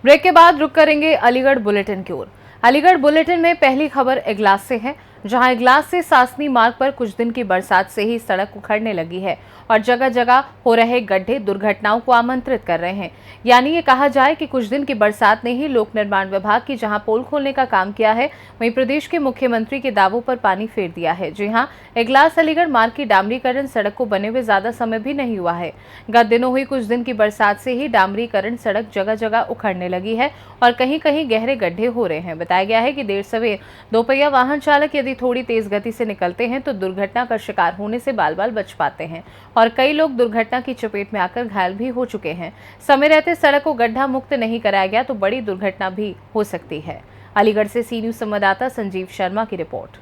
Break के बाद रुक करेंगे अलीगढ़ बुलेटिन की ओर। अलीगढ़ बुलेटिन में पहली खबर इगलास से है, जहां इगलास से सासनी मार्ग पर कुछ दिन की बरसात से ही सड़क उखड़ने लगी है और जगह जगह हो रहे गड्ढे दुर्घटनाओं को आमंत्रित कर रहे हैं। यानी ये कहा जाए कि कुछ दिन की बरसात ने ही लोक निर्माण विभाग की जहां पोल खोलने का काम किया है, वहीं प्रदेश के मुख्यमंत्री के दावों पर पानी फेर दिया है। जी हां, इगलास अलीगढ़ मार्ग की डामरीकरण सड़क को बने हुए ज्यादा समय भी नहीं हुआ है। गत दिनों हुई कुछ दिन की बरसात से ही डामरीकरण सड़क जगह जगह उखड़ने लगी है और कहीं कहीं गहरे गड्ढे हो रहे हैं। बताया गया है कि देर सवेर दोपहिया वाहन चालक यदि थोड़ी तेज गति से निकलते हैं तो दुर्घटना का शिकार होने से बाल बाल बच पाते हैं और कई लोग दुर्घटना की चपेट में आकर घायल भी हो चुके हैं। समय रहते सड़क को गड्ढा मुक्त नहीं कराया गया तो बड़ी दुर्घटना भी हो सकती है। अलीगढ़ से सी न्यूज संवाददाता संजीव शर्मा की रिपोर्ट।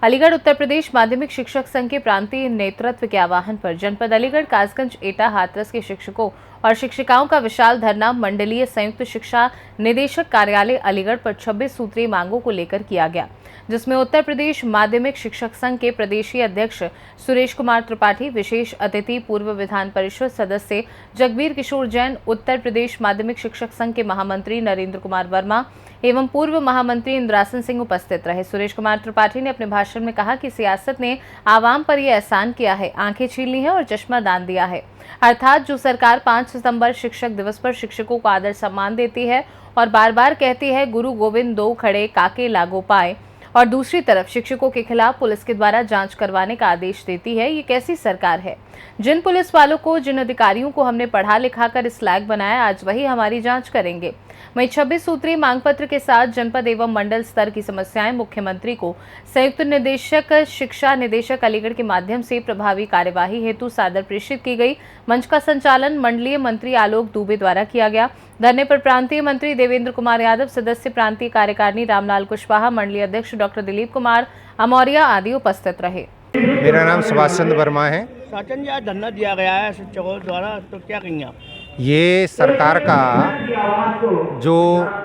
अलीगढ़ उत्तर प्रदेश माध्यमिक शिक्षक संघ के प्रांतीय नेतृत्व के आह्वान पर जनपद अलीगढ़, कासगंज, एटा, हाथरस के शिक्षकों और शिक्षिकाओं का विशाल धरना मंडलीय संयुक्त शिक्षा निदेशक कार्यालय अलीगढ़ पर 26 सूत्रीय मांगों को लेकर किया गया, जिसमें उत्तर प्रदेश माध्यमिक शिक्षक संघ के प्रदेशीय अध्यक्ष सुरेश कुमार त्रिपाठी, विशेष अतिथि पूर्व विधान परिषद सदस्य जगबीर किशोर जैन, उत्तर प्रदेश माध्यमिक शिक्षक संघ के महामंत्री नरेंद्र कुमार वर्मा एवं पूर्व महामंत्री इंद्रासन सिंह उपस्थित रहे। सुरेश कुमार त्रिपाठी ने अपने भाषण में कहा कि सियासत ने आवाम पर यह एहसान किया है, आंखें छीन ली है और चश्मा दान दिया है। अर्थात जो सरकार 5 सितंबर शिक्षक दिवस पर शिक्षकों को आदर सम्मान देती है और बार बार कहती है गुरु गोविंद दो खड़े काके लागो पाए, और दूसरी तरफ शिक्षकों के खिलाफ पुलिस के द्वारा जांच करवाने का आदेश देती है, ये कैसी सरकार है? जिन पुलिस वालों को, जिन अधिकारियों को हमने पढ़ा लिखा कर इस लायक बनाया, आज वही हमारी जांच करेंगे। वहीं 26 सूत्रीय मांग पत्र के साथ जनपद एवं मंडल स्तर की समस्याएं मुख्यमंत्री को संयुक्त निदेशक शिक्षा निदेशक अलीगढ़ के माध्यम से प्रभावी कार्यवाही हेतु सादर प्रेषित की गई। मंच का संचालन मंडलीय मंत्री आलोक दुबे द्वारा किया गया। धरने पर प्रांतीय मंत्री देवेंद्र कुमार यादव, सदस्य प्रांतीय कार्यकारिणी रामलाल कुशवाहा, मंडलीय अध्यक्ष डॉक्टर दिलीप कुमार अमौरिया आदि उपस्थित रहे। मेरा नाम सुभाष चंद्र वर्मा है। शासन जी, आज धरना दिया गया है शिक्षकों द्वारा, तो क्या कहेंगे आप? ये सरकार का जो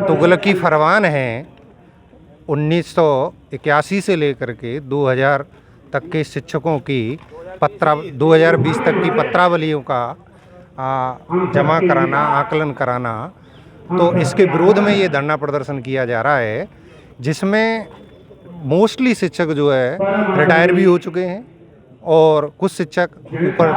तुगलकी फरमान है 1981 से लेकर के 2000 तक के शिक्षकों की 2020 तक की पत्रावलियों का जमा कराना, आकलन कराना, तो इसके विरोध में ये धरना प्रदर्शन किया जा रहा है, जिसमें मोस्टली शिक्षक जो है रिटायर भी हो चुके हैं और कुछ शिक्षक ऊपर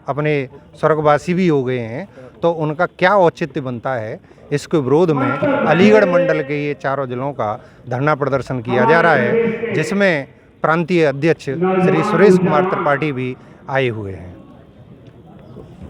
अपने स्वर्गवासी भी हो गए हैं। तो उनका क्या औचित्य बनता है, इसके विरोध में अलीगढ़ मंडल के ये चारों जिलों का धरना प्रदर्शन किया जा रहा है, जिसमें प्रांतीय अध्यक्ष श्री सुरेश कुमार त्रिपाठी भी आए हुए हैं।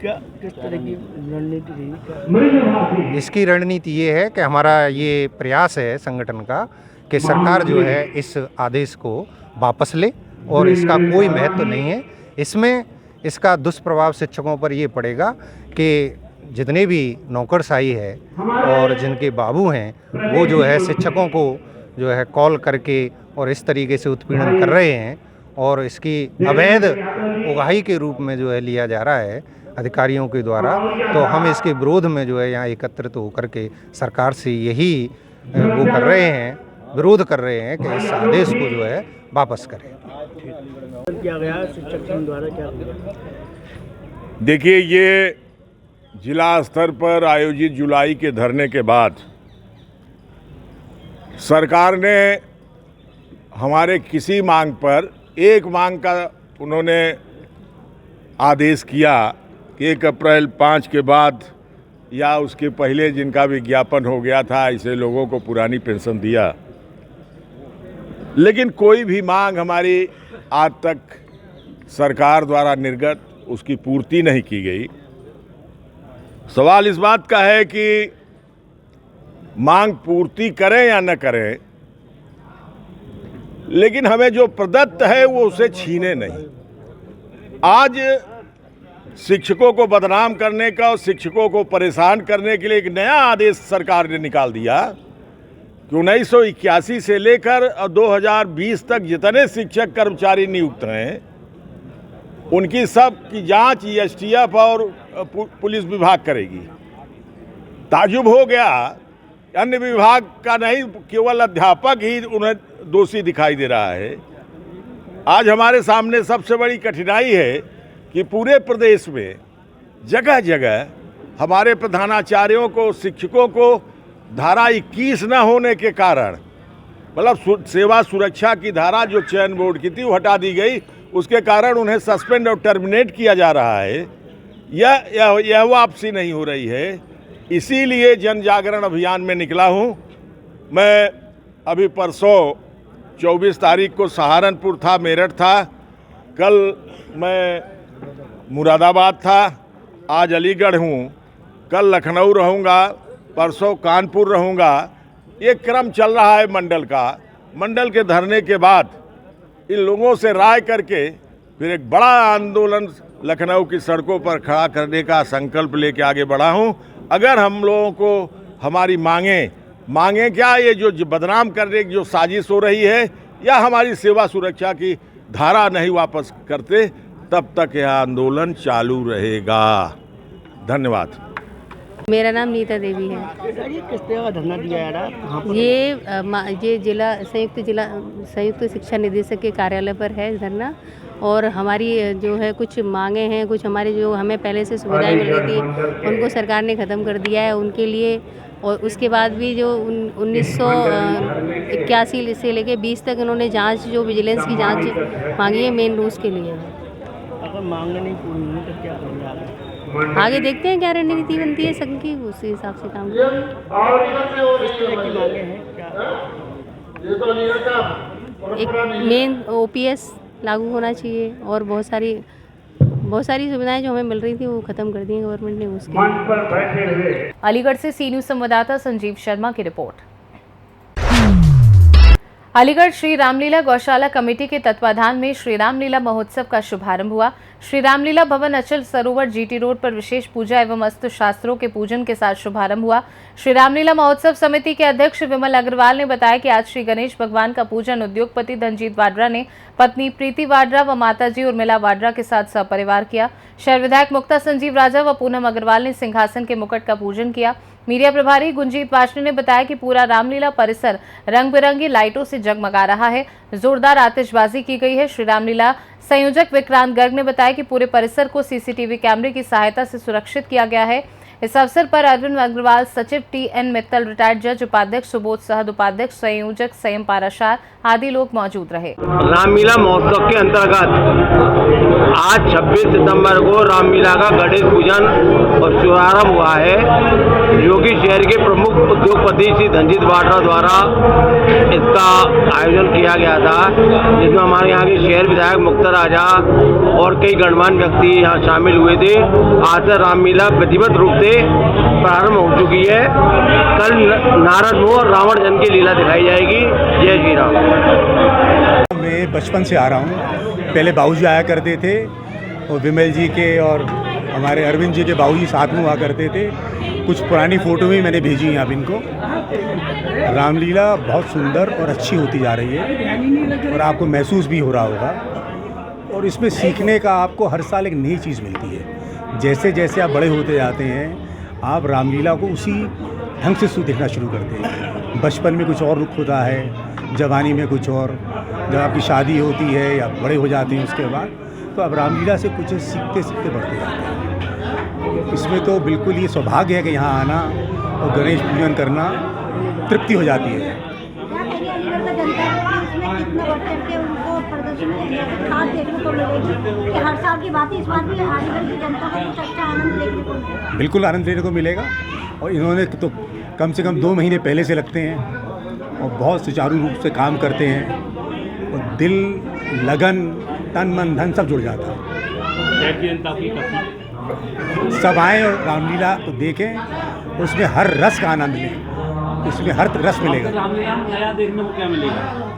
क्या किस तरह की रणनीति रही? इसकी रणनीति ये है कि हमारा ये प्रयास है संगठन का कि सरकार जो है इस आदेश को वापस ले और इसका कोई महत्व नहीं है। इसमें इसका दुष्प्रभाव शिक्षकों पर ये पड़ेगा कि जितने भी नौकरशाही है और जिनके बाबू हैं वो जो है शिक्षकों को जो है कॉल करके और इस तरीके से उत्पीड़न कर रहे हैं और इसकी अवैध उगाही के रूप में जो है लिया जा रहा है अधिकारियों के द्वारा। तो हम इसके विरोध में जो है यहाँ एकत्रित होकर के सरकार से यही वो कर रहे हैं, विरोध कर रहे हैं कि इस आदेश को जो है वापस करें। किया गया शिक्षक संघ द्वारा, क्या? देखिए, ये जिला स्तर पर आयोजित जुलाई के धरने के बाद सरकार ने हमारे किसी मांग पर एक मांग का उन्होंने आदेश किया कि 1 अप्रैल 5 के बाद या उसके पहले जिनका विज्ञापन हो गया था ऐसे लोगों को पुरानी पेंशन दिया, लेकिन कोई भी मांग हमारी आज तक सरकार द्वारा निर्गत उसकी पूर्ति नहीं की गई। सवाल इस बात का है कि मांग पूर्ति करें या न करें, लेकिन हमें जो प्रदत्त है वो उसे छीने नहीं। आज शिक्षकों को बदनाम करने का और शिक्षकों को परेशान करने के लिए एक नया आदेश सरकार ने निकाल दिया कि 1981 से लेकर 2020 तक जितने शिक्षक कर्मचारी नियुक्त हैं उनकी सब की जांच एसटीएफ और पुलिस विभाग करेगी। ताजुब हो गया, अन्य विभाग का नहीं, केवल अध्यापक ही उन्हें दोषी दिखाई दे रहा है। आज हमारे सामने सबसे बड़ी कठिनाई है कि पूरे प्रदेश में जगह जगह हमारे प्रधानाचार्यों को, शिक्षकों को धारा 21 न होने के कारण, मतलब सेवा सुरक्षा की धारा जो चयन बोर्ड की थी वो हटा दी गई, उसके कारण उन्हें सस्पेंड और टर्मिनेट किया जा रहा है। यह वापसी नहीं हो रही है। इसीलिए जन जागरण अभियान में निकला हूँ। मैं अभी परसों 24 तारीख को सहारनपुर था, मेरठ था, कल मैं मुरादाबाद था, आज अलीगढ़ हूँ, कल लखनऊ रहूँगा, परसों कानपुर रहूँगा। ये क्रम चल रहा है मंडल का। मंडल के धरने के बाद इन लोगों से राय करके फिर एक बड़ा आंदोलन लखनऊ की सड़कों पर खड़ा करने का संकल्प लेके आगे बढ़ा हूँ। अगर हम लोगों को हमारी मांगे क्या, ये जो बदनाम करने की जो साजिश हो रही है या हमारी सेवा सुरक्षा की धारा नहीं वापस करते, तब तक यह आंदोलन चालू रहेगा। धन्यवाद। मेरा नाम नीता देवी है। सर, ये किस तरह का धरना दिया जा रहा है कहाँ पर? ये संयुक्त शिक्षा निदेशक के कार्यालय पर है धरना। और हमारी जो है कुछ मांगे हैं, कुछ हमारी जो हमें पहले से सुविधाएं मिल रही थी उनको सरकार ने ख़त्म कर दिया है उनके लिए। और उसके बाद भी जो 1981 से लेके 20 तक इन्होंने जांच, जो विजिलेंस की जांच मांगी है, मेन रूल्स के लिए है। अगर मांग नहीं पूरी हुई तो क्या करेंगे आगे? आगे देखते हैं क्या रणनीति बनती है संघ की, उसी हिसाब से काम करेंगे। किस तरह की मांगे हैं क्या? एक मेन OPS लागू होना चाहिए और बहुत सारी सुविधाएं जो हमें मिल रही थी वो ख़त्म कर दी है गवर्नमेंट ने उसके। अलीगढ़ से सी न्यूज़ संवाददाता संजीव शर्मा की रिपोर्ट। अलीगढ़ श्री रामलीला गौशाला कमेटी के तत्वाधान में श्री रामलीला महोत्सव का शुभारंभ हुआ। श्री रामलीला भवन अचल सरोवर GT रोड पर विशेष पूजा एवं अस्त्र शास्त्रों के पूजन के साथ शुभारंभ हुआ। श्री रामलीला महोत्सव समिति के अध्यक्ष विमल अग्रवाल ने बताया कि आज श्री गणेश भगवान का पूजन उद्योगपति धनजीत वाड्रा ने पत्नी प्रीति वाड्रा व माताजी उर्मिला वाड्रा के साथ सपरिवार किया। शहर विधायक मुक्ता संजीव राजा व पूनम अग्रवाल ने सिंहासन के मुकुट का पूजन किया। मीडिया प्रभारी गुंजीत वाशनी ने बताया कि पूरा रामलीला परिसर रंग बिरंगी लाइटों से जगमगा रहा है। जोरदार आतिशबाजी की गई है। श्री रामलीला संयोजक विक्रांत गर्ग ने बताया कि पूरे परिसर को CCTV कैमरे की सहायता से सुरक्षित किया गया है। इस अवसर पर अरविंद अग्रवाल, सचिव TN मित्तल, रिटायर्ड जज, उपाध्यक्ष सुबोध सहद, उपाध्यक्ष संयोजक संयम पाराशार आदि लोग मौजूद रहे। रामलीला महोत्सव के अंतर्गत आज 26 सितंबर को रामलीला का गणेश पूजन और शुभारंभ हुआ है, जो कि शहर के प्रमुख उद्योगपति श्री धनजीत वाड्रा द्वारा इसका आयोजन किया गया था, जिसमें हमारे यहाँ के शहर विधायक मुक्ता राजा और कई गणमान्य व्यक्ति यहाँ शामिल हुए थे। आज से रामलीला विधिवत रूप से प्रारंभ हो चुकी है। कल नारद मुंह और रावण जन की लीला दिखाई जाएगी। जय श्री राम। मैं बचपन से आ रहा हूँ। पहले बाबूजी आया करते थे और विमल जी के और हमारे अरविंद जी के बाबूजी साथ में हुआ करते थे। कुछ पुरानी फ़ोटो भी मैंने भेजी हैं अब इनको। रामलीला बहुत सुंदर और अच्छी होती जा रही है और आपको महसूस भी हो रहा होगा। और इसमें सीखने का आपको हर साल एक नई चीज़ मिलती है। जैसे जैसे आप बड़े होते जाते हैं, आप रामलीला को उसी ढंग से देखना शुरू करते हैं। बचपन में कुछ और रुख होता है, जवानी में कुछ और, जब आपकी शादी होती है या बड़े हो जाते हैं उसके बाद, तो अब रामलीला से कुछ सीखते सीखते बढ़ते जाते हैं। इसमें तो बिल्कुल ये सौभाग्य है कि यहाँ आना और गणेश पूजन करना, तृप्ति हो जाती है। बिल्कुल आनंद लेने को मिलेगा। और इन्होंने तो कम से कम 2 महीने पहले से लगते हैं और बहुत सुचारू रूप से काम करते हैं और दिल, लगन, तन, मन, धन सब जुड़ जाता है। सब आएँ और रामलीला को देखें, उसमें हर रस का आनंद लें, उसमें हर रस मिलेगा। नया देखने को क्या मिलेगा?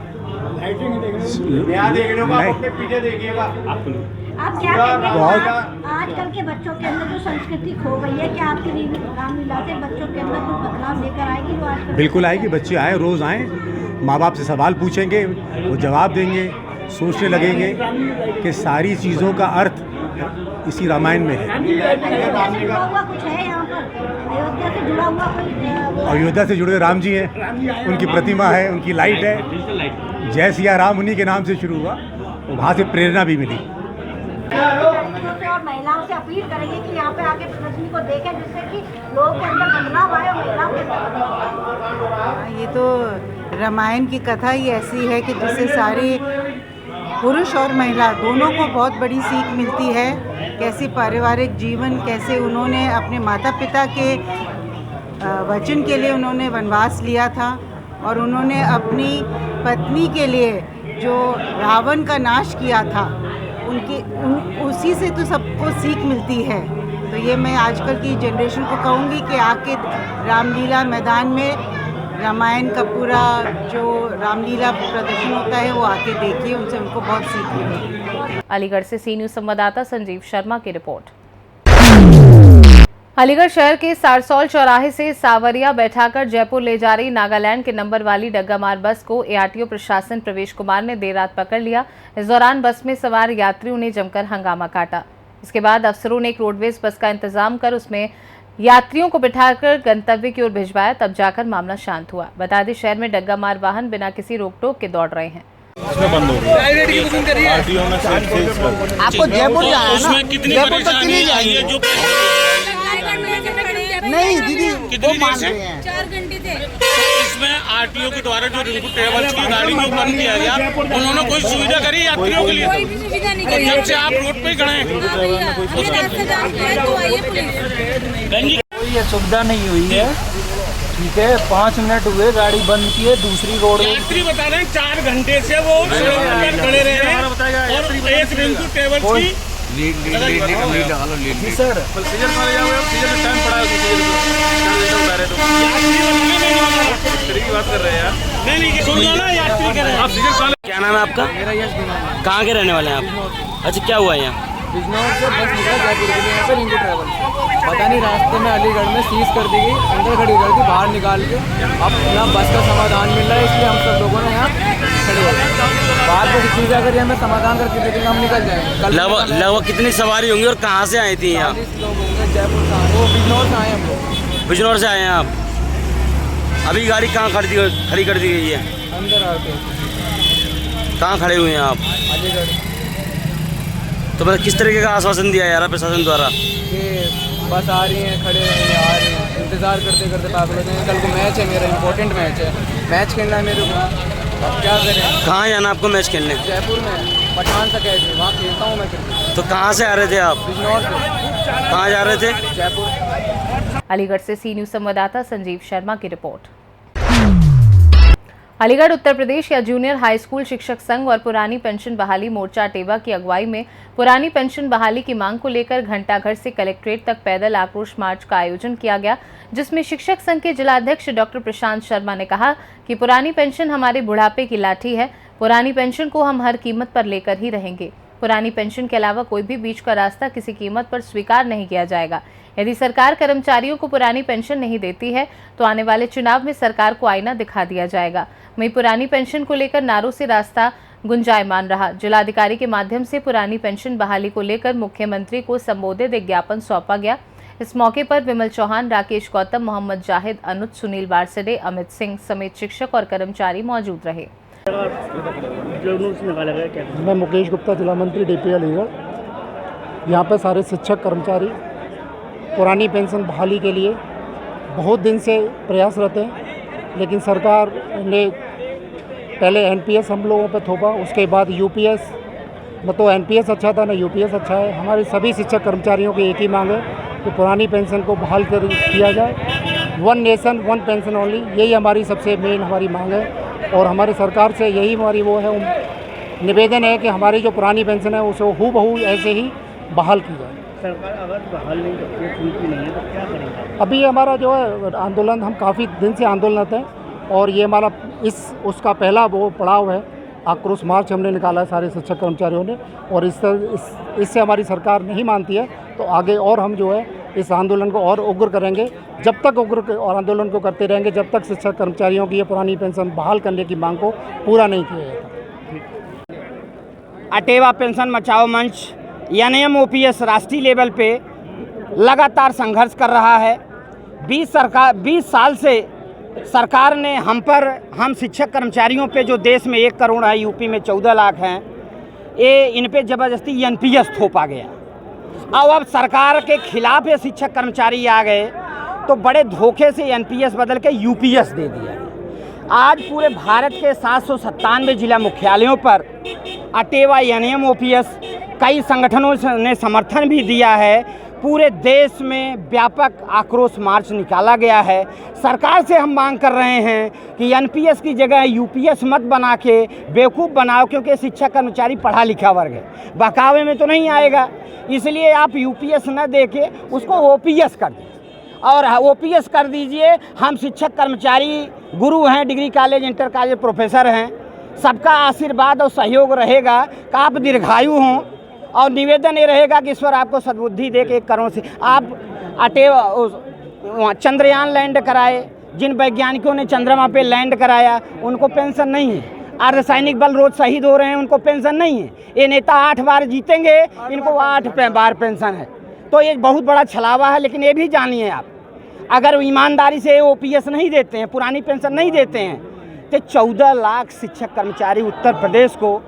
नया देखने को आप अपने पीछे देखिएगा। आप क्या कहेंगे आजकल के बच्चों के अंदर जो संस्कृति खो गई है, क्या आपकी रामलीला से बच्चों के अंदर कुछ बदलाव लेकर आएगी? वो आजकल बिल्कुल आएगी। बच्चे आए, रोज़ आएँ, माँ बाप से सवाल पूछेंगे, वो जवाब देंगे, सोचने लगेंगे कि सारी चीज़ों का अर्थ इसी रामायण में है। कुछ है यहाँ पर अयोध्या से जुड़ा हुआ कोई? अयोध्या से जुड़े राम जी हैं, उनकी प्रतिमा है, उनकी लाइट है। जय सिया राम उन्हीं के नाम से शुरू हुआ और वहाँ से प्रेरणा भी मिली। और महिलाओं से अपील करेंगे कि यहाँ पे आके प्रदर्शनी को देखें, जिससे कि लोगों के अंदर बदलाव आए और महिलाओं के अंदर बदलाव आए? ये तो रामायण की कथा ही ऐसी है कि जिससे सारे पुरुष और महिला दोनों को बहुत बड़ी सीख मिलती है। कैसे पारिवारिक जीवन, कैसे उन्होंने अपने माता पिता के वचन के लिए उन्होंने वनवास लिया था और उन्होंने अपनी पत्नी के लिए जो रावण का नाश किया था उसी से तो सबको सीख मिलती है। तो ये मैं आजकल की जनरेशन को कहूँगी कि आके रामलीला मैदान में रामायण का पूरा जो रामलीला प्रदर्शन होता है वो आके देखिए, उनसे उनको बहुत सीख मिलेगी। अलीगढ़ से सी न्यूज़ संवाददाता संजीव शर्मा की रिपोर्ट। अलीगढ़ शहर के सारसौल चौराहे से सावरिया बैठाकर जयपुर ले जा रही नागालैंड के नंबर वाली डग्गामार बस को एआरटीओ प्रशासन प्रवेश कुमार ने देर रात पकड़ लिया। इस दौरान बस में सवार यात्रियों ने जमकर हंगामा काटा। इसके बाद अफसरों ने एक रोडवेज बस का इंतजाम कर उसमें यात्रियों को बिठाकर गंतव्य की ओर भिजवाया, तब जाकर मामला शांत हुआ। बता दें, शहर में डग्गामार वाहन बिना किसी रोक टोक के दौड़ रहे हैं। आपको जयपुर जाना है, उसमें कितनी परेशानी आई है? जो नहीं दीदी, कितनी देर से? 4 घंटे थे। इसमें आरटीओ के द्वारा जो रिंकू ट्रेवल्स की गाड़ी को बंद किया गया, उन्होंने कोई सुविधा करी यात्रियों के लिए? कोई भी सुविधा नहीं करी। जब से आप रोड पे खड़े हैं कोई ये सुविधा नहीं हुई है। ठीक है, 5 मिनट हुए गाड़ी बंद की है, दूसरी रोड। यात्री बता रहे हैं 4 घंटे से वो खड़े रहे हैं और एक रिंकू ट्रेवल्स की सर क्या नाम है आपका? कहाँ के रहने वाले हैं आप? अच्छा, क्या हुआ यहाँ? बिजनौर से बस निकला जयपुर के लिए, यहाँ पे रिंकू ट्रैवल, पता नहीं रास्ते में अलीगढ़ में सीज कर दी गई, अंदर खड़ी कर दी, बाहर निकाल के। अब यहाँ बस का समाधान मिल रहा है, इसलिए हम सब लोगों ने यहाँ खड़े हो गए। बाद में किसी जाकर हमें समाधान करके देखेंगे, हम निकल जाएंगे। लगभग कितनी सवारी होंगी और कहाँ से आई थी यहाँ? 40 लोग होंगे, जयपुर से आए, वो बिजनौर से आए हम लोग। बिजनौर से आए हैं आप? अभी गाड़ी कहाँ खड़ी कर दी गई है? अंदर आके। कहाँ खड़े हुए हैं आप? अलीगढ़। तो मतलब किस तरीके का आश्वासन दिया यार प्रशासन द्वारा? कि बस आ रही हैं, खड़े रहेंगे, आ रही हैं, इंतज़ार करते करते पागल हो जाएंगे। कल को मैच है, मेरा इंपॉर्टेंट मैच है, मैच खेलना है मेरे को, अब क्या करें? कहाँ जाना आपको मैच खेलने? जयपुर में पठान सा अकेडमी, वहाँ खेलता हूँ मैं क्रिकेट। तो कहाँ से आ रहे थे आप? बिजनौर से। कहाँ जा रहे थे? जयपुर। अलीगढ़ से सी न्यूज़ संवाददाता संजीव शर्मा की रिपोर्ट। अलीगढ़ उत्तर प्रदेश या जूनियर हाई स्कूल शिक्षक संघ और पुरानी पेंशन बहाली मोर्चा अटेवा की अगुवाई में पुरानी पेंशन बहाली की मांग को लेकर घंटाघर से कलेक्ट्रेट तक पैदल आक्रोश मार्च का आयोजन किया गया, जिसमें शिक्षक संघ के जिलाध्यक्ष डॉक्टर प्रशांत शर्मा ने कहा कि पुरानी पेंशन हमारे बुढ़ापे की लाठी है, पुरानी पेंशन को हम हर कीमत पर लेकर ही रहेंगे। पुरानी पेंशन के अलावा कोई भी बीच का रास्ता किसी कीमत पर स्वीकार नहीं किया जाएगा। यदि सरकार कर्मचारियों को पुरानी पेंशन नहीं देती है तो आने वाले चुनाव में सरकार को आईना दिखा दिया जाएगा। वहीं पुरानी पेंशन को लेकर नारों से रास्ता गुंजायमान रहा। जिलाधिकारी के माध्यम से पुरानी पेंशन बहाली को लेकर मुख्यमंत्री को संबोधित एक ज्ञापन सौंपा गया। इस मौके पर विमल चौहान, राकेश गौतम, मोहम्मद जाहिद, अनुज, सुनील वारसडे, अमित सिंह समेत शिक्षक और कर्मचारी मौजूद रहे। मैं मुकेश गुप्ता, जिला मंत्री डीपी अलीगढ़। यहाँ पर सारे शिक्षक कर्मचारी पुरानी पेंशन बहाली के लिए बहुत दिन से प्रयासरत हैं, लेकिन सरकार ने पहले एनपीएस हम लोगों पर थोपा, उसके बाद यूपीएस। न तो एनपीएस अच्छा था, न यूपीएस अच्छा है। हमारे सभी शिक्षक कर्मचारियों की एक ही मांग है कि पुरानी पेंशन को बहाल किया जाए। 1 नेशन 1 पेंशन ओनली, यही हमारी सबसे मेन हमारी मांग है। और हमारे सरकार से यही हमारी वो है निवेदन है कि हमारी जो पुरानी पेंशन है उसे हूबहू ऐसे ही बहाल की जाए। सरकार अगर बहाल नहीं करती है, सुनती नहीं है, तो क्या करेंगे? अभी हमारा जो है आंदोलन, हम काफ़ी दिन से आंदोलनरत हैं और ये हमारा उसका पहला वो पड़ाव है। आक्रोश मार्च हमने निकाला है सारे शिक्षक कर्मचारियों ने, और इससे हमारी सरकार नहीं मानती है तो आगे और हम जो है इस आंदोलन को और उग्र करेंगे। जब तक उग्र और आंदोलन को करते रहेंगे जब तक शिक्षक कर्मचारियों की ये पुरानी पेंशन बहाल करने की मांग को पूरा नहीं किया जाता। अटेवा पेंशन बचाओ मंच एनएमओपीएस राष्ट्रीय लेवल पे लगातार संघर्ष कर रहा है। 20 साल से सरकार ने हम शिक्षक कर्मचारियों पे, जो देश में 1 करोड़ है, यूपी में 14 लाख हैं, इन पे ज़बरदस्ती एनपीएस थोपा गया। और अब सरकार के खिलाफ ये शिक्षक कर्मचारी आ गए तो बड़े धोखे से एनपीएस बदल के यूपीएस दे दिया। आज पूरे भारत के 797 जिला मुख्यालयों पर अटेवा एनएम ओपीएस कई संगठनों ने समर्थन भी दिया है। पूरे देश में व्यापक आक्रोश मार्च निकाला गया है। सरकार से हम मांग कर रहे हैं कि एनपीएस की जगह यूपीएस मत बना के बेवकूफ़ बनाओ, क्योंकि शिक्षक कर्मचारी पढ़ा लिखा वर्ग है, बहकावे में तो नहीं आएगा। इसलिए आप यूपीएस न दे के उसको ओपीएस कर दीजिए, और ओपीएस कर दीजिए। हम शिक्षक कर्मचारी गुरु हैं, degree college inter college professor हैं, सबका आशीर्वाद और सहयोग रहेगा कि आप दीर्घायु हों। और निवेदन ये रहेगा कि ईश्वर आपको सद्बुद्धि दे के 1 करोड़ से आप चंद्रयान लैंड कराए। जिन वैज्ञानिकों ने चंद्रमा पे लैंड कराया उनको पेंशन नहीं है। अर्धसैनिक बल रोज शहीद हो रहे हैं, उनको पेंशन नहीं है। ये नेता 8 बार जीतेंगे, इनको 8 बार पेंशन है। तो ये बहुत बड़ा छलावा है। लेकिन ये भी जानिए आप, अगर ईमानदारी से ओपीएस नहीं देते हैं, पुरानी पेंशन नहीं देते हैं, तो 14 लाख शिक्षक कर्मचारी उत्तर प्रदेश को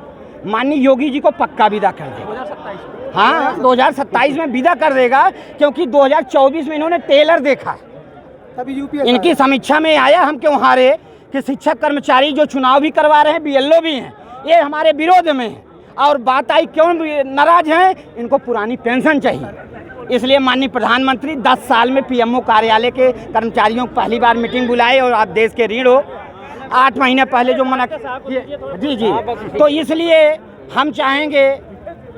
माननीय योगी जी को पक्का विदा कर देगा। हाँ, 2027 में विदा कर देगा, क्योंकि 2024 में इन्होंने टेलर देखा। इनकी समीक्षा में आया हम क्यों हारे कि शिक्षक कर्मचारी जो चुनाव भी करवा रहे हैं, बीएलओ भी हैं, ये हमारे विरोध में है। और बात आई क्यों नाराज हैं, इनको पुरानी पेंशन चाहिए। इसलिए माननीय प्रधानमंत्री 10 साल में पीएमओ कार्यालय के कर्मचारियों को पहली बार मीटिंग बुलाए, और आप देश के रीढ़ हो। 8 महीने पहले जो मना जी, तो इसलिए हम चाहेंगे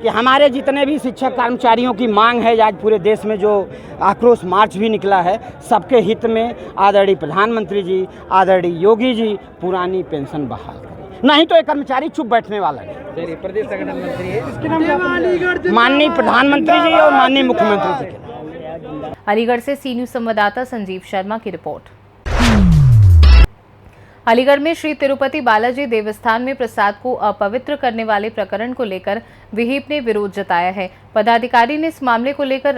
कि हमारे जितने भी शिक्षक कर्मचारियों की मांग है, आज पूरे देश में जो आक्रोश मार्च भी निकला है, सबके हित में आदरणीय प्रधानमंत्री जी, आदरणीय योगी जी पुरानी पेंशन बहाल करें, नहीं तो ये कर्मचारी चुप बैठने वाला है। प्रदेश संगठन मंत्री है माननीय प्रधानमंत्री जी और माननीय मुख्यमंत्री जी। अलीगढ़ से सी न्यूज संवाददाता संजीव शर्मा की रिपोर्ट। अलीगढ़ में श्री तिरुपति बालाजी देवस्थान में प्रसाद को अपवित्र करने वाले प्रकरण को लेकर विहिप ने विरोध जताया है। पदाधिकारी ने इस मामले को लेकर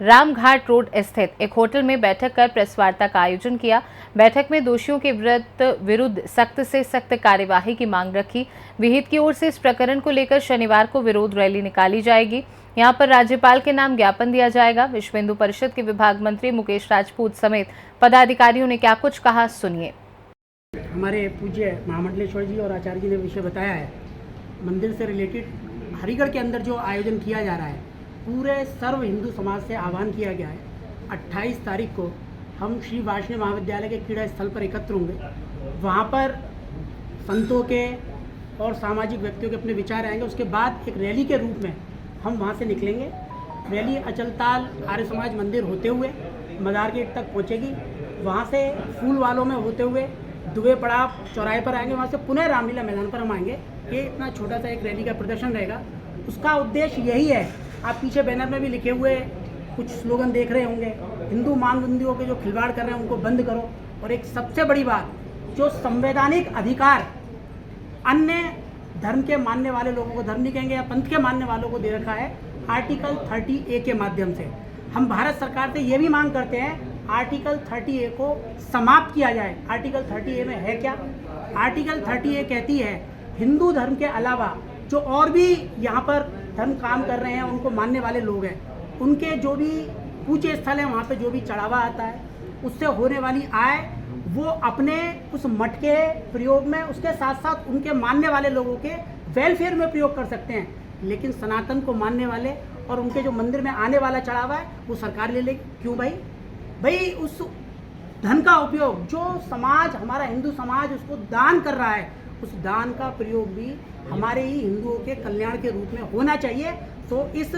रामघाट रोड स्थित एक होटल में बैठक कर प्रेस वार्ता का आयोजन किया। बैठक में दोषियों के विरुद्ध सख्त से सख्त कार्यवाही की मांग रखी। विहिप की ओर से इस प्रकरण को लेकर शनिवार को विरोध रैली निकाली जाएगी। यहां पर राज्यपाल के नाम ज्ञापन दिया जाएगा। विश्व हिंदू परिषद के विभाग मंत्री मुकेश राजपूत समेत पदाधिकारियों ने क्या कुछ कहा, सुनिए। हमारे पूज्य महामंडलेश्वर जी और आचार्य जी ने विषय बताया है। मंदिर से रिलेटेड हरिगढ़ के अंदर जो आयोजन किया जा रहा है, पूरे सर्व हिंदू समाज से आह्वान किया गया है। 28 तारीख को हम श्री वाष्णव महाविद्यालय के क्रीड़ा स्थल पर एकत्र होंगे। वहाँ पर संतों के और सामाजिक व्यक्तियों के अपने विचार आएंगे। उसके बाद एक रैली के रूप में हम वहाँ से निकलेंगे। रैली अचलताल आर्य समाज मंदिर होते हुए मदार गेट तक पहुँचेगी। वहाँ से फूल वालों में होते हुए दुबे पड़ाव चौराहे पर आएंगे। वहाँ से पुनः रामलीला मैदान पर हम आएंगे। ये इतना छोटा सा एक रैली का प्रदर्शन रहेगा। उसका उद्देश्य यही है, आप पीछे बैनर में भी लिखे हुए कुछ स्लोगन देख रहे होंगे, हिंदू मानदंडियों के जो खिलवाड़ कर रहे हैं उनको बंद करो। और एक सबसे बड़ी बात, जो संवैधानिक अधिकार अन्य धर्म के मानने वाले लोगों को, धर्म नहीं कहेंगे या पंथ के मानने वालों को दे रखा है आर्टिकल 30A के माध्यम से। हम भारत सरकार से ये भी मांग करते हैं आर्टिकल 30A को समाप्त किया जाए। आर्टिकल 30A में है क्या? आर्टिकल 30A कहती है हिंदू धर्म के अलावा जो और भी यहाँ पर धर्म काम कर रहे हैं, उनको मानने वाले लोग हैं, उनके जो भी पूज्य स्थल है, वहाँ पे जो भी चढ़ावा आता है, उससे होने वाली आय वो अपने उस मठ के प्रयोग में, उसके साथ साथ उनके मानने वाले लोगों के वेलफेयर में प्रयोग कर सकते हैं। लेकिन सनातन को मानने वाले और उनके जो मंदिर में आने वाला चढ़ावा है वो सरकार ले लेगी। क्यों भाई उस धन का उपयोग जो समाज, हमारा हिंदू समाज उसको दान कर रहा है, उस दान का प्रयोग भी हमारे ही हिंदुओं के कल्याण के रूप में होना चाहिए। तो इस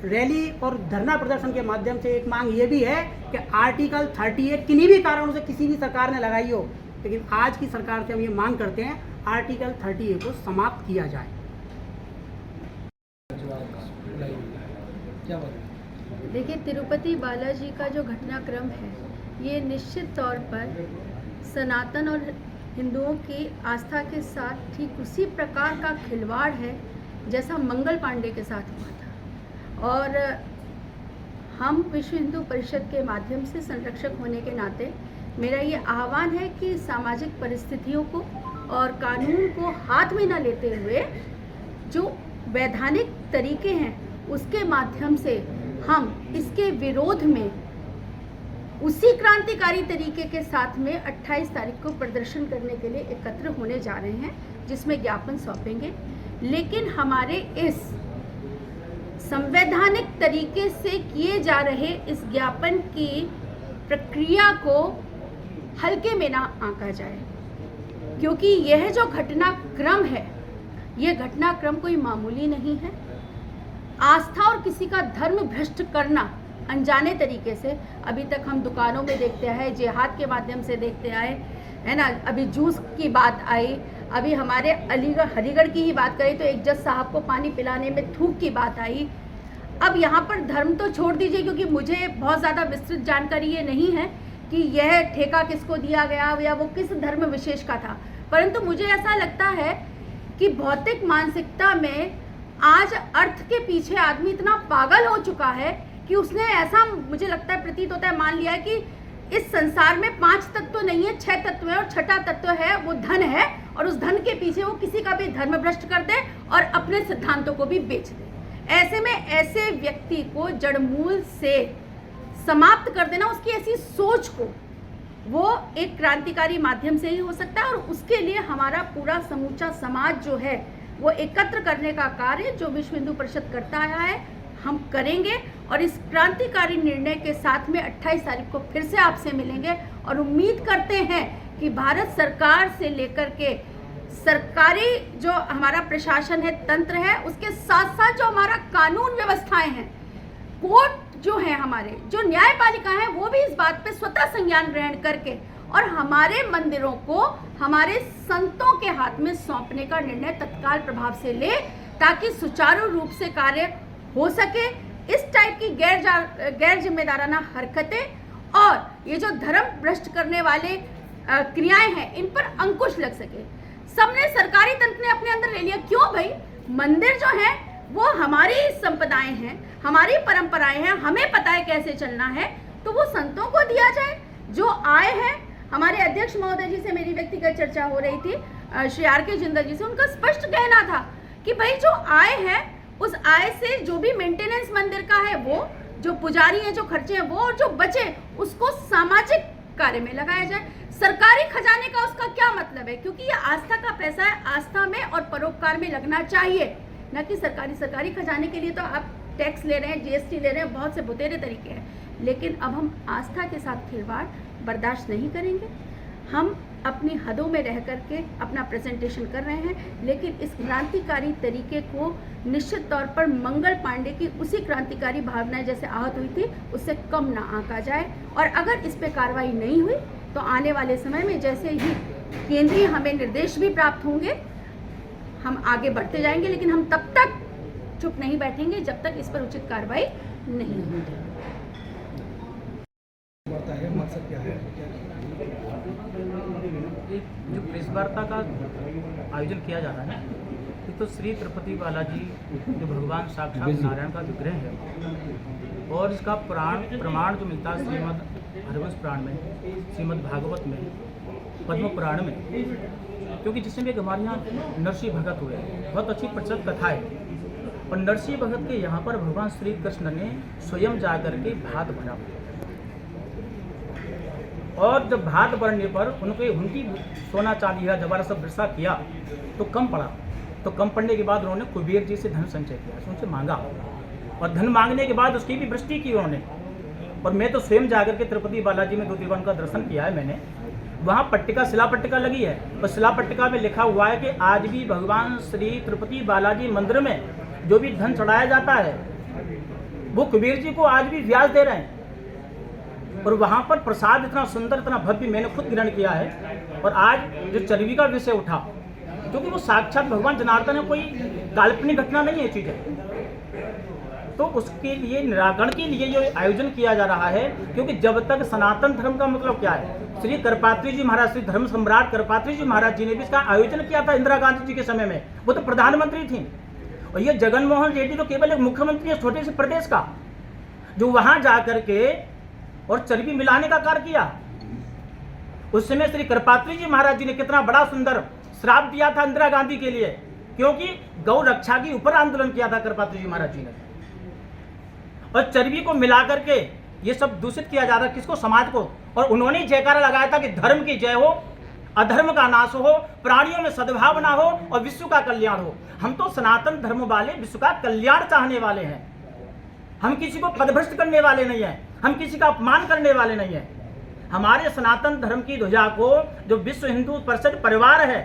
रैली और धरना प्रदर्शन के माध्यम से एक मांग ये भी है कि आर्टिकल 30A किन्हीं भी कारणों से किसी भी सरकार ने लगाई हो, लेकिन आज की सरकार से हम ये मांग करते हैं आर्टिकल 30A को समाप्त किया जाए। देखिए, तिरुपति बालाजी का जो घटनाक्रम है ये निश्चित तौर पर सनातन और हिंदुओं की आस्था के साथ ठीक उसी प्रकार का खिलवाड़ है जैसा मंगल पांडे के साथ हुआ था। और हम विश्व हिंदू परिषद के माध्यम से संरक्षक होने के नाते मेरा ये आह्वान है कि सामाजिक परिस्थितियों को और कानून को हाथ में न लेते हुए जो वैधानिक तरीके हैं उसके माध्यम से हम इसके विरोध में उसी क्रांतिकारी तरीके के साथ में 28 तारीख को प्रदर्शन करने के लिए एकत्र होने जा रहे हैं, जिसमें ज्ञापन सौंपेंगे। लेकिन हमारे इस संवैधानिक तरीके से किए जा रहे इस ज्ञापन की प्रक्रिया को हल्के में ना आंका जाए, क्योंकि यह जो घटनाक्रम है, यह घटनाक्रम कोई मामूली नहीं है। आस्था और किसी का धर्म भ्रष्ट करना अनजाने तरीके से अभी तक हम दुकानों में देखते आए, जिहाद के माध्यम से देखते आए, है ना। अभी जूस की बात आई, अभी हमारे हरिगढ़ की ही बात करें तो एक जज साहब को पानी पिलाने में थूक की बात आई। अब यहाँ पर धर्म तो छोड़ दीजिए, क्योंकि मुझे बहुत ज़्यादा विस्तृत जानकारी ये नहीं है कि यह ठेका किसको दिया गया या वो किस धर्म विशेष का था, परंतु मुझे ऐसा लगता है कि भौतिक मानसिकता में आज अर्थ के पीछे आदमी इतना पागल हो चुका है कि उसने ऐसा, मुझे लगता है, प्रतीत होता है, मान लिया है कि इस संसार में 5 तत्व नहीं है, 6 तत्व है और छठा तत्व है वो धन है, और उस धन के पीछे वो किसी का भी धर्म भ्रष्ट कर दे और अपने सिद्धांतों को भी बेच दे। ऐसे में ऐसे व्यक्ति को जड़मूल से समाप्त कर देना, उसकी ऐसी सोच को, वो एक क्रांतिकारी माध्यम से ही हो सकता है। और उसके लिए हमारा पूरा समूचा समाज जो है वो एकत्र करने का कार्य जो विश्व हिंदू परिषद करता आया है, हम करेंगे। और इस क्रांतिकारी निर्णय के साथ में 28 तारीख को फिर से आपसे मिलेंगे और उम्मीद करते हैं कि भारत सरकार से लेकर के सरकारी जो हमारा प्रशासन है, तंत्र है, उसके साथ साथ जो हमारा कानून व्यवस्थाएं हैं, कोर्ट जो है, हमारे जो न्यायपालिका है, वो भी इस बात पे स्वतः संज्ञान ग्रहण करके और हमारे मंदिरों को हमारे संतों के हाथ में सौंपने का निर्णय तत्काल प्रभाव से ले, ताकि सुचारू रूप से कार्य हो सके। इस टाइप की गैर जिम्मेदाराना हरकतें और ये जो धर्म भ्रष्ट करने वाले क्रियाएं हैं, इन पर अंकुश लग सके। सबने, सरकारी तंत्र ने अपने अंदर ले लिया। क्यों भाई? मंदिर जो है वो हमारी संपदाएं हैं, हमारी परंपराएं हैं, हमें पता है कैसे चलना है, तो वो संतों को दिया जाए। जो आए हैं, हमारे अध्यक्ष महोदय जी से मेरी व्यक्तिगत चर्चा हो रही थी, श्री R.K. जिंदल जी से, उनका स्पष्ट कहना था कि भाई जो आए हैं, उस आय से जो भी मेंटेनेंस मंदिर का है, वो जो पुजारी है, जो खर्चे हैं वो, और जो बचे उसको सामाजिक कार्य में लगाया जाए। सरकारी खजाने का उसका क्या मतलब है? क्योंकि ये आस्था का पैसा है, आस्था में और परोपकार में लगना चाहिए, न कि सरकारी खजाने के लिए तो आप टैक्स ले रहे हैं, GST ले रहे हैं, बहुत से बुतेरे तरीके हैं। लेकिन अब हम आस्था के साथ खिलवाड़ बर्दाश्त नहीं करेंगे। हम अपनी हदों में रह करके अपना प्रेजेंटेशन कर रहे हैं, लेकिन इस क्रांतिकारी तरीके को निश्चित तौर पर मंगल पांडे की उसी क्रांतिकारी भावनाएं जैसे आहत हुई थी, उससे कम ना आंका जाए। और अगर इस पे कार्रवाई नहीं हुई तो आने वाले समय में जैसे ही केंद्रीय हमें निर्देश भी प्राप्त होंगे, हम आगे बढ़ते जाएंगे। लेकिन हम तब तक चुप नहीं बैठेंगे जब तक इस पर उचित कार्रवाई नहीं होगी। जो प्रेस वार्ता का आयोजन किया जा रहा है, ये तो श्री तिरुपति बालाजी जो भगवान साक्षात नारायण का विग्रह है, और इसका प्रमाण जो मिलता है श्रीमद् हरिवंश पुराण में, श्रीमद् भागवत में, पद्म पुराण में, क्योंकि जिसमें एक हमारे यहाँ नरसिंह भगत हुए, बहुत अच्छी प्रचलित कथा है। और नरसिंह भगत के यहाँ पर भगवान श्री कृष्ण ने स्वयं जा करके भात भरा, और जब भात भरने पर उनकी सोना चांदी या जवाहरात सब वर्षा किया तो कम पड़ा। तो कम पड़ने के बाद उन्होंने कुबेर जी से धन संचय किया, उनसे मांगा, और धन मांगने के बाद उसकी भी वृष्टि की उन्होंने। और मैं तो स्वयं जाकर के तिरुपति बालाजी में 2 दीवान का दर्शन किया है मैंने। वहाँ पट्टिका, शिला पट्टिका लगी है, और शिला पट्टिका में लिखा हुआ है कि आज भी भगवान श्री तिरुपति बालाजी मंदिर में जो भी धन चढ़ाया जाता है वो कुबेर जी को आज भी ब्याज दे रहे हैं। और वहाँ पर प्रसाद इतना सुंदर, इतना भव्य, मैंने खुद ग्रहण किया है। और आज जो चर्बी का विषय उठा, क्योंकि वो साक्षात भगवान जनार्दन है, कोई काल्पनिक घटना नहीं है चीज़ है। तो उसके लिए निराकरण के लिए ये आयोजन किया जा रहा है, क्योंकि जब तक सनातन धर्म का मतलब क्या है, श्री करपात्री जी महाराज, श्री धर्म सम्राट करपात्री जी महाराज जी ने भी इसका आयोजन किया था इंदिरा गांधी जी के समय में, वो तो प्रधानमंत्री थी। और ये जगनमोहन रेड्डी तो केवल एक मुख्यमंत्री है छोटे से प्रदेश का, जो वहाँ जा करके और चर्बी मिलाने का कार्य किया। उस समय श्री करपात्री जी महाराज जी ने कितना बड़ा सुंदर श्राप दिया था इंदिरा गांधी के लिए, क्योंकि गौ रक्षा के ऊपर आंदोलन किया था करपात्री जी महाराज जी ने। और चर्बी को मिला करके ये सब दूषित किया जा रहा है किसको, समाज को। और उन्होंने जयकारा लगाया था कि धर्म की जय हो, अधर्म का नाश हो, प्राणियों में सद्भावना हो और विश्व का कल्याण हो। हम तो सनातन धर्म वाले विश्व का कल्याण चाहने वाले हैं, हम किसी को पदभ्रष्ट करने वाले नहीं हैं, हम किसी का अपमान करने वाले नहीं हैं। हमारे सनातन धर्म की ध्वजा को जो विश्व हिंदू परिषद परिवार है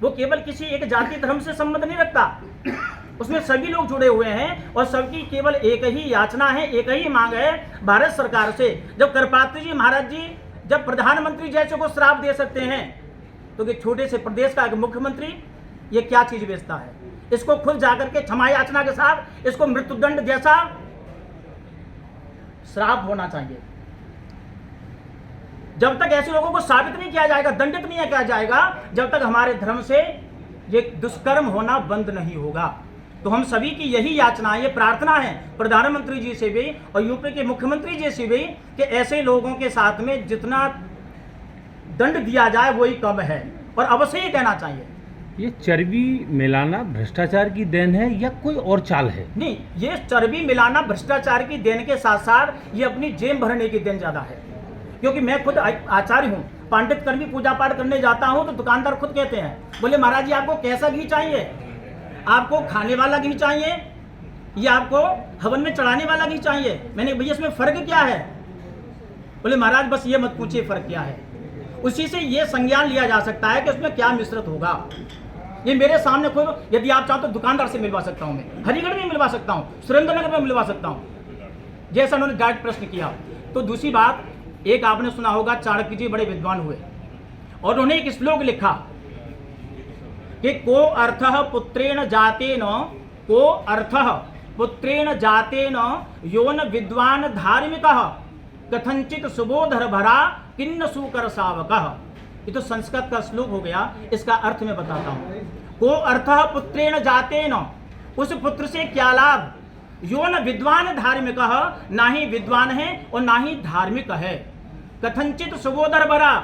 वो केवल किसी एक जाति धर्म से संबंध नहीं रखता, उसमें सभी लोग जुड़े हुए हैं और सबकी केवल एक ही याचना है, एक ही मांग है भारत सरकार से। जब करपात्री जी महाराज जी जब प्रधानमंत्री जैसे को श्राप दे सकते हैं तो एक छोटे से प्रदेश का एक मुख्यमंत्री ये क्या चीज बेचता है? इसको खुद जाकर के क्षमा याचना के साथ इसको मृत्युदंड जैसा श्राप होना चाहिए। जब तक ऐसे लोगों को साबित नहीं किया जाएगा, दंडित नहीं किया जाएगा, जब तक हमारे धर्म से ये दुष्कर्म होना बंद नहीं होगा। तो हम सभी की यही याचना है, ये प्रार्थना है प्रधानमंत्री जी से भी और यूपी के मुख्यमंत्री जी से भी कि ऐसे लोगों के साथ में जितना दंड दिया जाए वही कम है और अवश्य ही कहना चाहिए। ये चर्बी मिलाना भ्रष्टाचार की देन है या कोई और चाल है? नहीं, ये चर्बी मिलाना भ्रष्टाचार की देन के साथ साथ ये अपनी जेब भरने की देन ज्यादा है। क्योंकि मैं खुद आचार्य हूँ, पांडित कर्मी पूजा पाठ करने जाता हूँ तो दुकानदार खुद कहते हैं, बोले महाराज जी आपको कैसा घी चाहिए, आपको खाने वाला घी चाहिए या आपको हवन में चढ़ाने वाला घी चाहिए? मैंने भैया इसमें फर्क क्या है? बोले महाराज बस ये मत पूछिए फर्क क्या है, उसी से ये संज्ञान लिया जा सकता है कि उसमें क्या मिश्रित होगा। ये मेरे सामने खुद, यदि आप चाहो तो दुकानदार से मिलवा सकता हूँ, मैं हरिगढ़ में मिलवा सकता हूँ, सुरेंद्रनगर में मिलवा सकता हूँ, जैसा उन्होंने डायरेक्ट प्रश्न किया। तो दूसरी बात, एक आपने सुना होगा चाणक्य जी बड़े विद्वान हुए और उन्होंने एक श्लोक लिखा कि को अर्थः पुत्रेण जातेन, को अर्थः पुत्रेण जातेन योन विद्वान धार्मिकः कथंचित सुबोधर भरा किन्न सुकर सावकः। ये तो संस्कृत का श्लोक हो गया, इसका अर्थ मैं बताता हूँ। को अर्थः पुत्रेण जातेन, उस पुत्र से क्या लाभ, यो न विद्वान धार्मिक, ना ही विद्वान है और ना ही धार्मिक है। कथंचित सुबोधर भरा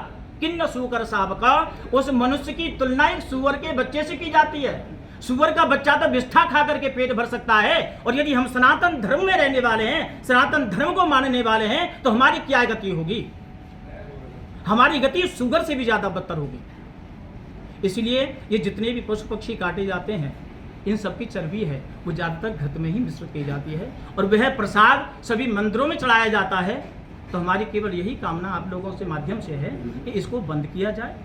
किन्न सुकर सावक, उस मनुष्य की तुलना एक सुअर के बच्चे से की जाती है। सुअर का बच्चा तो विष्ठा खा करके पेट भर सकता है, और यदि हम सनातन धर्म में रहने वाले हैं, सनातन धर्म को मानने वाले हैं, तो हमारी क्या गति होगी? हमारी गति सुअर से भी ज्यादा बदतर होगी। इसलिए ये जितने भी पशु पक्षी काटे जाते हैं, इन सब की चर्बी है वो ज़्यादातर घृत में ही मिश्रित की जाती है और वह प्रसाद सभी मंदिरों में चढ़ाया जाता है। तो हमारी केवल यही कामना आप लोगों से माध्यम से है कि इसको बंद किया जाए।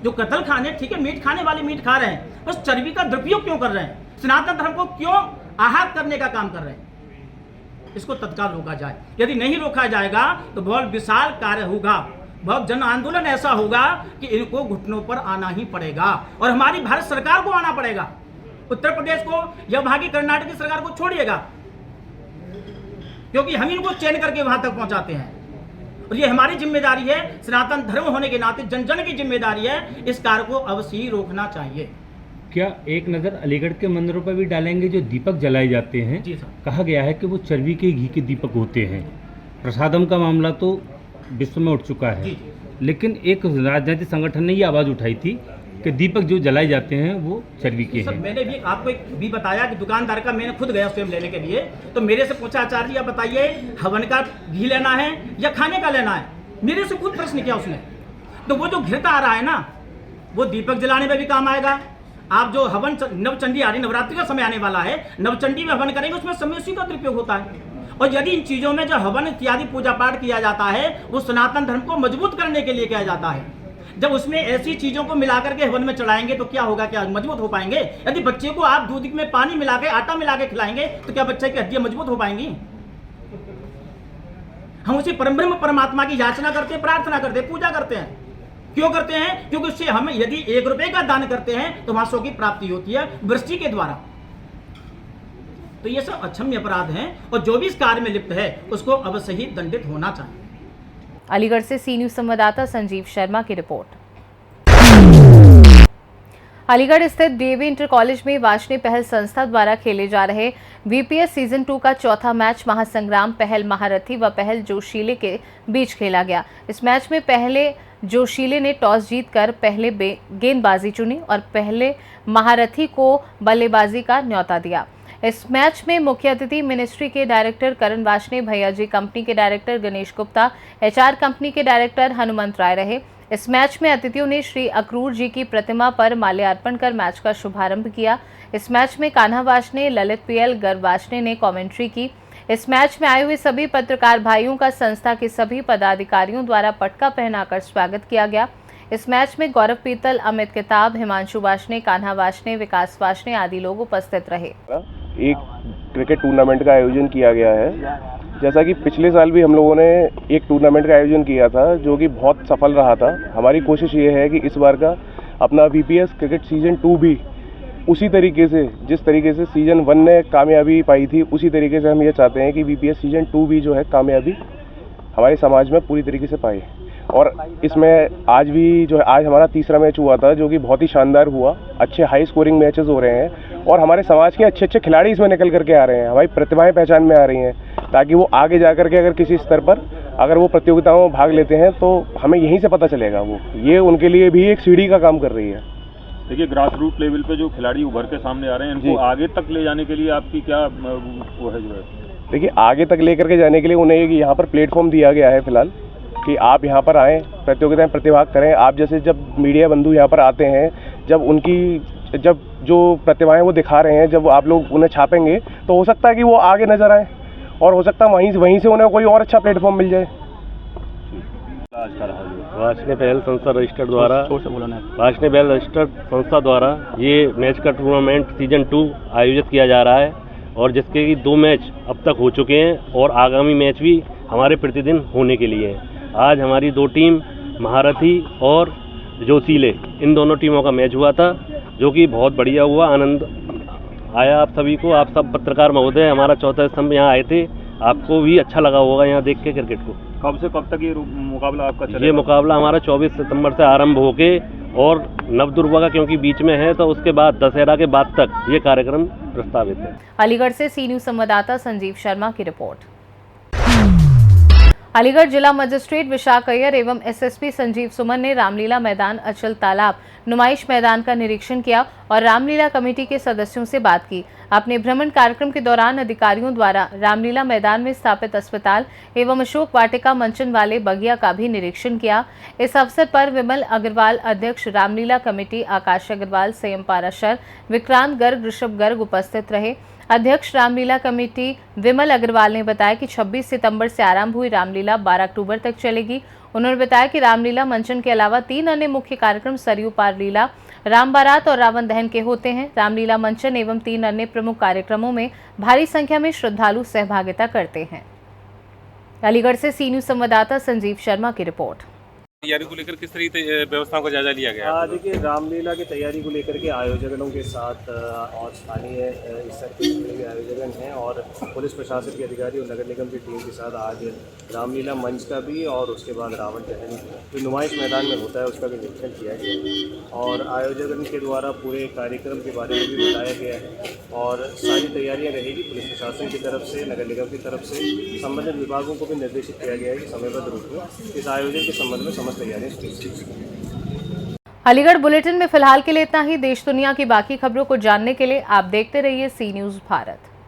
जो कतल खाने, ठीक है, मीट खाने वाले मीट खा रहे हैं, बस चर्बी का दुरुपयोग क्यों कर रहे हैं? सनातन धर्म को क्यों आहत करने का काम कर रहे हैं? इसको तत्काल रोका जाए। यदि नहीं रोका जाएगा तो बहुत विशाल कार्य होगा, बहुत जन आंदोलन ऐसा होगा कि इनको घुटनों पर आना ही पड़ेगा और हमारी भारत सरकार को आना पड़ेगा। उत्तर प्रदेश को या वहां की कर्नाटक की सरकार को छोड़िएगा, क्योंकि हम इनको चैन करके वहां तक पहुंचाते हैं और ये हमारी जिम्मेदारी है। सनातन धर्म होने के नाते जन जन की जिम्मेदारी है, इस कार्य को अवश्य ही रोकना चाहिए। क्या एक नज़र अलीगढ़ के मंदिरों पर भी डालेंगे? जो दीपक जलाए जाते हैं, जी सर, कहा गया है कि वो चर्बी के घी के दीपक होते हैं। प्रसादम का मामला तो विश्व में उठ चुका है, लेकिन एक राजनीतिक संगठन ने ये आवाज़ उठाई थी कि दीपक जो जलाए जाते हैं वो चर्बी के हैं। मैंने भी आपको भी बताया कि दुकानदार का, मैंने खुद गया स्वयं लेने के लिए, तो मेरे से पूछा आचार्य जी आप बताइए हवन का घी लेना है या खाने का लेना है? मेरे से खुद प्रश्न किया उसने। तो वो जो घृत आ रहा है ना, वो दीपक जलाने में भी काम आएगा। आप जो हवन, नवचंडी आ रही, नवरात्रि का समय आने वाला है, नवचंडी में हवन करेंगे, उसमें समयसी का दुरुपयोग होता है। और यदि इन चीजों में जो हवन इत्यादि पूजा पाठ किया जाता है वो सनातन धर्म को मजबूत करने के लिए किया जाता है। जब उसमें ऐसी चीजों को मिलाकर के हवन में चढ़ाएंगे तो क्या होगा? क्या मजबूत हो पाएंगे? यदि बच्चे को आप दूध में पानी मिला के, आटा मिला के खिलाएंगे तो क्या बच्चे की हड्डियां मजबूत हो पाएंगी? हम उसी परमब्रह्म परमात्मा की याचना करते हैं, प्रार्थना करते हैं, पूजा करते हैं। क्यों करते हैं? क्योंकि उससे हमें यदि 1 रुपए का दान करते हैं तो वहां 100 की प्राप्ति होती है वृष्टि के द्वारा। तो ये सब अक्षम्य अपराध हैं और जो भी इस कार्य में लिप्त है उसको अवश्य ही दंडित होना चाहिए। अलीगढ़ से सी न्यूज संवाददाता संजीव शर्मा की रिपोर्ट। अलीगढ़ स्थित डीएवी इंटर कॉलेज में वाजपेयी पहल संस्था द्वारा खेले जा रहे वीपीएस सीजन 2 का चौथा मैच महासंग्राम पहल महारथी व पहल जोशीले के बीच खेला गया। इस मैच में पहले जोशीले ने टॉस जीतकर पहले गेंदबाजी चुनी और पहले महारथी को बल्लेबाजी का न्योता दिया। इस मैच में मुख्य अतिथि मिनिस्ट्री के डायरेक्टर करण वाशने, भैया जी कंपनी के director Ganesh Gupta, HR company के डायरेक्टर हनुमंत राय रहे। इस मैच में अतिथियों ने श्री अक्रूर जी की प्रतिमा पर माल्यार्पण कर मैच का शुभारंभ किया। इस मैच में कान्हा वाशने, ललित PL, गर्व वाशने ने कमेंट्री की। इस मैच में आए हुए सभी पत्रकार भाइयों का संस्था के सभी पदाधिकारियों द्वारा पटका पहनाकर स्वागत किया गया। इस मैच में गौरव पीतल, अमित किताब, हिमांशु वाशने, कान्हा वाशने, विकास वाशने आदि लोग उपस्थित रहे। एक क्रिकेट टूर्नामेंट का आयोजन किया गया है। जैसा कि पिछले साल भी हम लोगों ने एक टूर्नामेंट का आयोजन किया था जो कि बहुत सफल रहा था। हमारी कोशिश ये है कि इस बार का अपना VPS क्रिकेट सीजन 2 भी उसी तरीके से, जिस तरीके से सीजन 1 ने कामयाबी पाई थी, उसी तरीके से हम ये चाहते हैं कि VPS सीजन 2 भी जो है कामयाबी हमारे समाज में पूरी तरीके से पाए। और इसमें आज भी जो है, आज हमारा तीसरा मैच हुआ था जो कि बहुत ही शानदार हुआ। अच्छे हाई स्कोरिंग मैचेस हो रहे हैं और हमारे समाज के अच्छे अच्छे खिलाड़ी इसमें निकल करके आ रहे हैं। हमारी प्रतिभाएं पहचान में आ रही हैं, ताकि वो आगे जा करके अगर किसी स्तर पर अगर वो प्रतियोगिताओं में भाग लेते हैं तो हमें यहीं से पता चलेगा। वो ये उनके लिए भी एक सीढ़ी का काम कर रही है। देखिए, ग्रास रूट लेवल पे जो खिलाड़ी उभर के सामने आ रहे हैं, इनको आगे तक ले जाने के लिए आपकी क्या वो है जो है? देखिए, आगे तक लेकर के जाने के लिए उन्हें एक यहाँ पर प्लेटफॉर्म दिया गया है फिलहाल कि आप यहाँ पर आएँ, प्रतियोगिताएं प्रतिभाग करें। आप जैसे जब मीडिया बंधु यहाँ पर आते हैं, जब जो प्रतिभाएं वो दिखा रहे हैं, जब आप लोग उन्हें छापेंगे तो हो सकता है कि वो आगे नजर आए और हो सकता है वहीं से उन्हें कोई और अच्छा प्लेटफॉर्म मिल जाए। वाशने पहल संस्था रजिस्टर्ड संस्था द्वारा ये मैच का टूर्नामेंट सीजन 2 आयोजित किया जा रहा है और जिसके कि 2 मैच अब तक हो चुके हैं और आगामी मैच भी हमारे प्रतिदिन होने के लिए हैं। आज हमारी 2 टीम महारथी और जोशीले, इन दोनों टीमों का मैच हुआ था जो कि बहुत बढ़िया हुआ। आनंद आया आप सभी को। आप सब पत्रकार महोदय हमारा चौथा स्तंभ यहाँ आए थे, आपको भी अच्छा लगा होगा यहाँ देख के क्रिकेट को। कब से कब तक ये मुकाबला आपका चलेगा? ये मुकाबला हमारा 24 सितंबर से आरंभ होके और नवदुर्गा का क्योंकि बीच में है तो उसके बाद दशहरा के बाद तक ये कार्यक्रम प्रस्तावित है। अलीगढ़ से सी न्यूज संवाददाता संजीव शर्मा की रिपोर्ट। अलीगढ़ जिला मजिस्ट्रेट विशाख अय्यर एवं SSP संजीव सुमन ने रामलीला मैदान, अचल तालाब, नुमाइश मैदान का निरीक्षण किया और रामलीला कमेटी के सदस्यों से बात की। अपने भ्रमण कार्यक्रम के दौरान अधिकारियों द्वारा रामलीला मैदान में स्थापित अस्पताल एवं अशोक वाटिका मंचन वाले बगिया का भी निरीक्षण किया। इस अवसर पर विमल अग्रवाल अध्यक्ष रामलीला कमेटी, आकाश अग्रवाल, संयम पाराशर, विक्रांत गर्ग, ऋषभ गर्ग उपस्थित रहे। अध्यक्ष रामलीला कमेटी विमल अग्रवाल ने बताया कि 26 सितंबर से आरंभ हुई रामलीला 12 अक्टूबर तक चलेगी। उन्होंने बताया कि रामलीला मंचन के अलावा 3 अन्य मुख्य कार्यक्रम सरयू पार लीला, राम बारात और रावण दहन के होते हैं। रामलीला मंचन एवं 3 अन्य प्रमुख कार्यक्रमों में भारी संख्या में श्रद्धालु सहभागिता करते हैं। अलीगढ़ से सी न्यूज संवाददाता संजीव शर्मा की रिपोर्ट। तैयारी को लेकर किस तरीके व्यवस्थाओं का जायजा लिया गया? देखिए, रामलीला की तैयारी को लेकर के आयोजकों के साथ और स्थानीय स्तर के जितने भी आयोजक हैं और पुलिस प्रशासन के अधिकारी और नगर निगम की टीम के साथ आज रामलीला मंच का भी और उसके बाद रावण दहन जो नुमाइश मैदान में होता है उसका भी निरीक्षण किया गया और आयोजकों के द्वारा पूरे कार्यक्रम के बारे में भी बताया गया है और सारी तैयारियाँ रहेगी। पुलिस प्रशासन की तरफ से, नगर निगम की तरफ से संबंधित विभागों को भी निर्देशित किया गया है कि समयबद्ध रूप में इस आयोजन के संबंध में अलीगढ़ बुलेटिन में फिलहाल के लिए इतना ही। देश दुनिया की बाकी खबरों को जानने के लिए आप देखते रहिए सी न्यूज भारत।